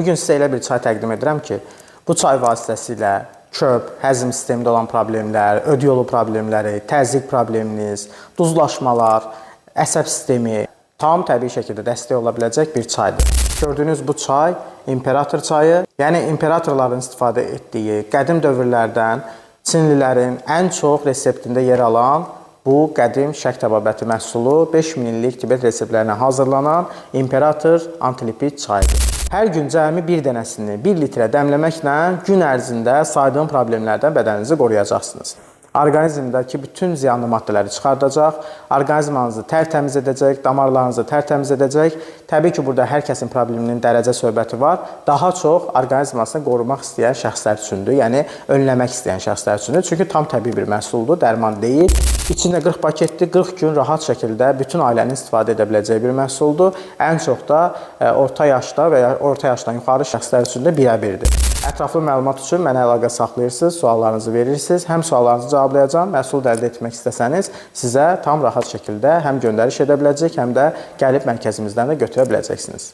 Bugün sizə elə bir çay təqdim edirəm ki, bu çay vasitəsilə köp, həzm sistemində olan problemlər, öd yolu problemləri, təzyiq probleminiz, duzlaşmalar, əsəb sistemi tam təbii şəkildə dəstək ola biləcək bir çaydır. Gördüyünüz bu çay imperator çayı, yəni imperatorların istifadə etdiyi qədim dövrlərdən Çinlilərin ən çox reseptində yer alan bu qədim şərq təbabəti məhsulu 5000 illik Tibet reseptlərinə hazırlanan imperator antilipid çayıdır. Hər gün cəmi bir dənəsini 1 litrə dəmləməklə gün ərzində saydığım problemlərdən bədəninizi qoruyacaqsınız. Orqanizmdəki bütün ziyanlı maddələri çıxardacaq, orqanizmanızı tərtəmiz edəcək, damarlarınızı tərtəmiz edəcək. Təbii ki, burada hər kəsin probleminin dərəcə söhbəti var. Daha çox orqanizmasını qorumaq istəyən şəxslər üçündür, yəni önləmək istəyən şəxslər üçündür. Çünki tam təbii bir məhsuldur, dərman deyil. İçində 40 paketdir, 40 gün rahat şəkildə bütün ailənin istifadə edə biləcəyi bir məhsuldur. Ən çox da orta yaşda və ya orta yaşdan yuxarı şəxslər üçün də birə-birdir. Ətraflı məlumat üçün mənə əlaqə saxlayırsınız, suallarınızı verirsiniz. Həm suallarınızı cavablayacağam, məhsul əldə etmək istəsəniz sizə tam rahat şəkildə həm göndəriş edə biləcək, həm də gəlib mərkəzimizdən də götürə biləcəksiniz.